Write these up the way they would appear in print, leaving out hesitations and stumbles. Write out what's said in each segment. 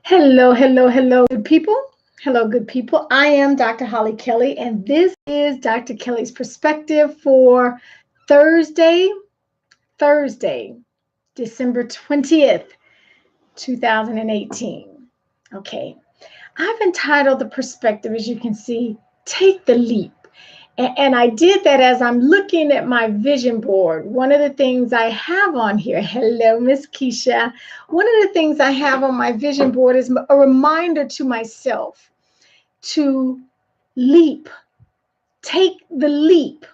Hello, hello, hello, good people. Hello, good people. I am Dr. Hollie Kelly, and this is Dr. Kelly's perspective for Thursday, Thursday, December 20th, 2018. Okay, I've entitled the perspective, as you can see, Take the Leap. And I did that as I'm looking at my vision board. One of the things I have on here, hello, Miss Keisha. One of the things I have on my vision board is a reminder to myself to leap, take the leap.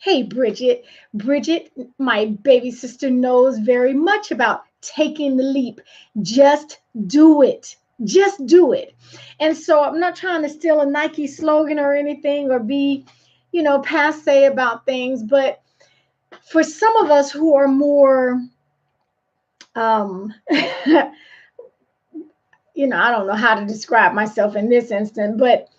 Hey, Bridget. Bridget, my baby sister, knows very much about taking the leap. Just do it. Just do it. And so I'm not trying to steal a Nike slogan or anything or be, passe about things. But for some of us who are more, I don't know how to describe myself in this instance, but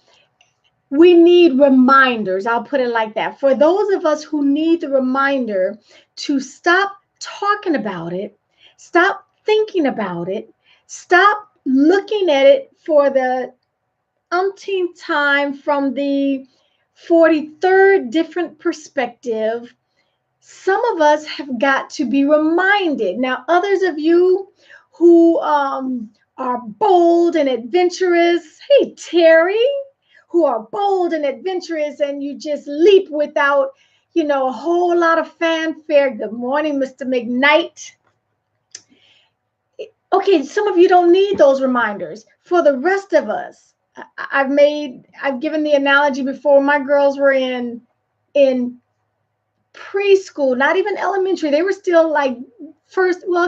we need reminders. I'll put it like that. For those of us who need the reminder to stop talking about it, stop thinking about it, stop looking at it for the umpteenth time from the 43rd different perspective, some of us have got to be reminded. Now, others of you who are bold and adventurous, hey, Terry, who are bold and adventurous and you just leap without, a whole lot of fanfare. Good morning, Mr. McKnight. Okay, some of you don't need those reminders. For the rest of us, I've given the analogy before. My girls were in preschool, not even elementary. They were still like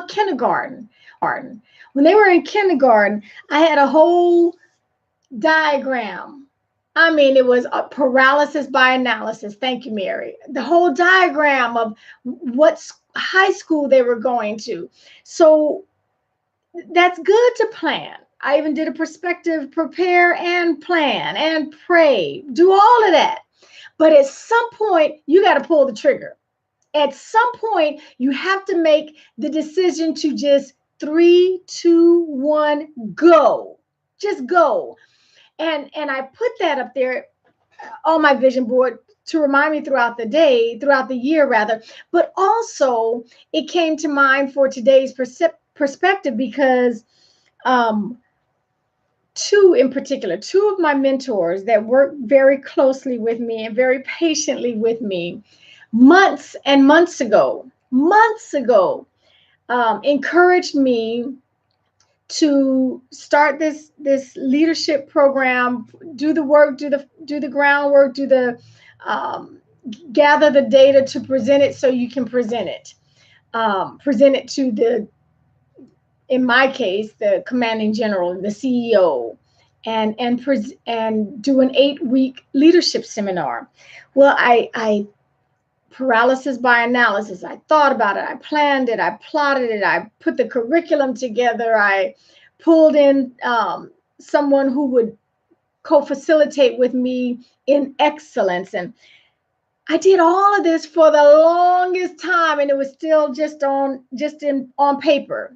kindergarten. When they were in kindergarten, I had a whole diagram. I mean, it was a paralysis by analysis. Thank you, Mary. The whole diagram of what high school they were going to. So that's good to plan. I even did a perspective, prepare and plan and pray. Do all of that. But at some point, you got to pull the trigger. At some point, you have to make the decision to just 3, 2, 1, go. Just go. And I put that up there on my vision board to remind me throughout the year rather. But also, it came to mind for today's perspective because two of my mentors that work very closely with me and very patiently with me months and months ago, encouraged me to start this leadership program, do the work, do the groundwork, gather the data to present it so you can present it to the, in my case, the commanding general, the CEO, and do an 8-week leadership seminar. Well, I paralysis by analysis. I thought about it. I planned it. I plotted it. I put the curriculum together. I pulled in someone who would co-facilitate with me in excellence. And I did all of this for the longest time, and it was still just on paper.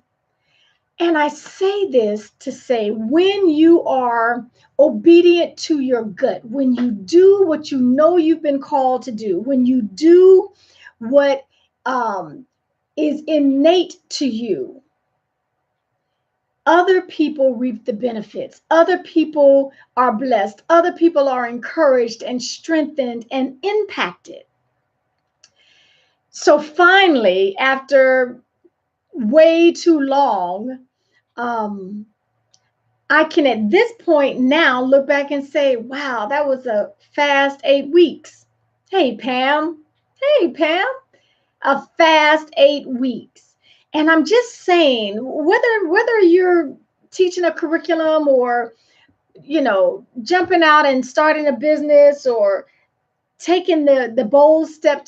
And I say this to say, when you are obedient to your gut, when you do what you know you've been called to do, when you do what is innate to you, other people reap the benefits. Other people are blessed. Other people are encouraged and strengthened and impacted. So finally, after way too long, I can at this point now look back and say, wow, that was a fast 8 weeks. Hey, Pam, a fast 8 weeks. And I'm just saying, whether you're teaching a curriculum or, jumping out and starting a business or taking the bold step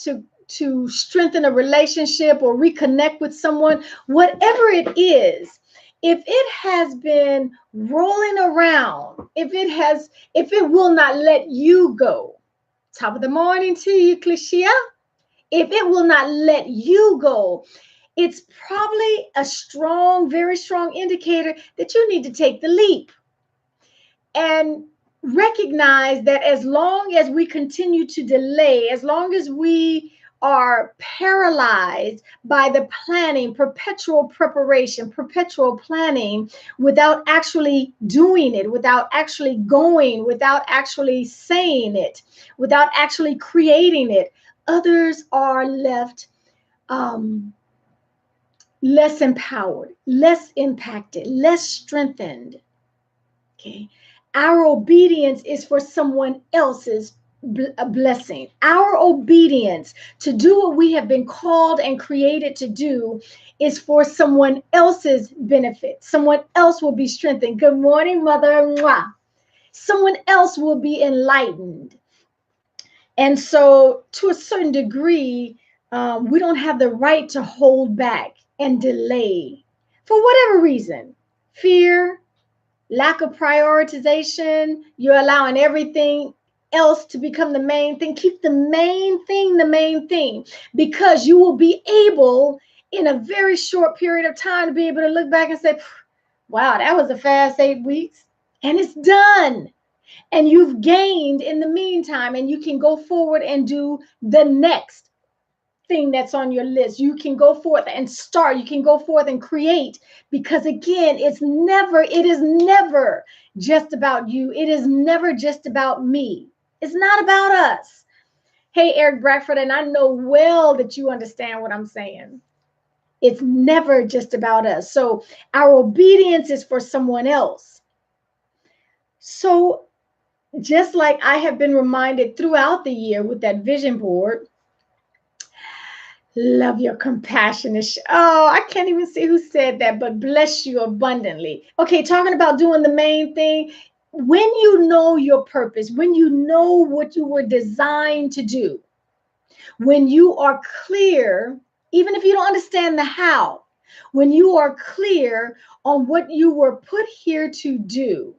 to strengthen a relationship or reconnect with someone, whatever it is, if it has been rolling around, if it will not let you go, top of the morning to you, Clichia, if it will not let you go, it's probably a strong, very strong indicator that you need to take the leap and recognize that as long as we continue to delay, as long as we are paralyzed by the planning, perpetual preparation, perpetual planning, without actually doing it, without actually going, without actually saying it, without actually creating it, others are left less empowered, less impacted, less strengthened. Okay. Our obedience is for someone else's blessing. Our obedience to do what we have been called and created to do is for someone else's benefit. Someone else will be strengthened. Good morning, Mother. Mwah. Someone else will be enlightened. And so, to a certain degree, we don't have the right to hold back and delay for whatever reason. Fear, lack of prioritization, you're allowing everything else to become the main thing. Keep the main thing, because you will be able in a very short period of time to be able to look back and say, wow, that was a fast 8 weeks, and it's done. And you've gained in the meantime, and you can go forward and do the next thing that's on your list. You can go forth and start. You can go forth and create, because again, it is never just about you. It is never just about me. It's not about us. Hey, Eric Bradford, and I know well that you understand what I'm saying. It's never just about us. So our obedience is for someone else. So just like I have been reminded throughout the year with that vision board, love your compassion. Oh, I can't even see who said that, but bless you abundantly. Okay, talking about doing the main thing. When you know your purpose, when you know what you were designed to do, when you are clear, even if you don't understand the how, when you are clear on what you were put here to do.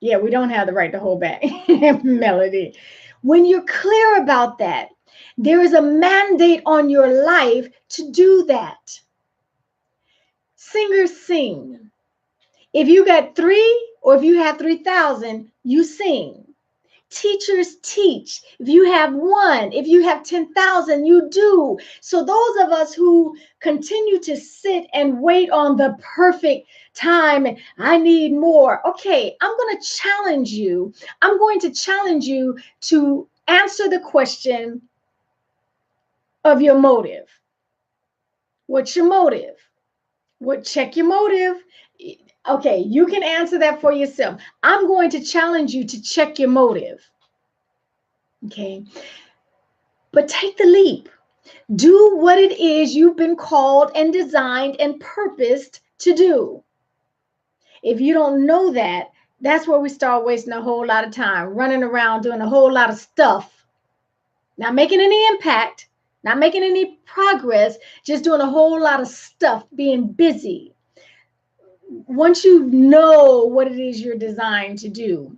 Yeah, we don't have the right to hold back, Melody. When you're clear about that, there is a mandate on your life to do that. Singers sing. If you got 3 or if you have 3,000, you sing. Teachers teach. If you have 1, if you have 10,000, you do. So those of us who continue to sit and wait on the perfect time, and I need more. Okay, I'm going to challenge you. I'm going to challenge you to answer the question of your motive. What's your motive? Check your motive. Okay, you can answer that for yourself. I'm going to challenge you to check your motive. Okay, but take the leap. Do what it is you've been called and designed and purposed to do. If you don't know that, that's where we start wasting a whole lot of time, running around doing a whole lot of stuff, not making any impact, not making any progress, just doing a whole lot of stuff, being busy. Once you know what it is you're designed to do,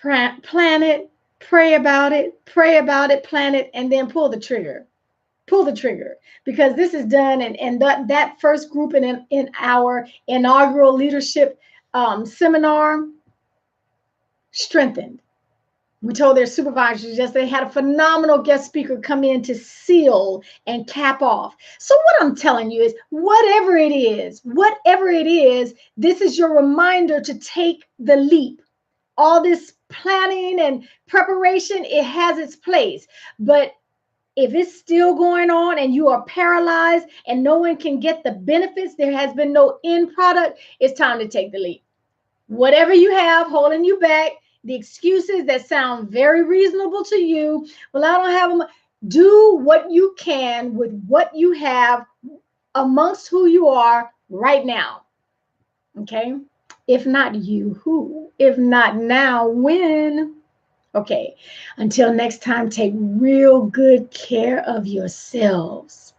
plan it, pray about it, plan it, and then pull the trigger. Pull the trigger, because this is done. And that first group in our inaugural leadership seminar strengthened. We told their supervisors just they had a phenomenal guest speaker come in to seal and cap off. So what I'm telling you is, whatever it is, this is your reminder to take the leap. All this planning and preparation, it has its place. But if it's still going on and you are paralyzed and no one can get the benefits, there has been no end product, it's time to take the leap. Whatever you have holding you back, the excuses that sound very reasonable to you, well, I don't have them. Do what you can with what you have amongst who you are right now. Okay? If not you, who? If not now, when? Okay, until next time, take real good care of yourselves.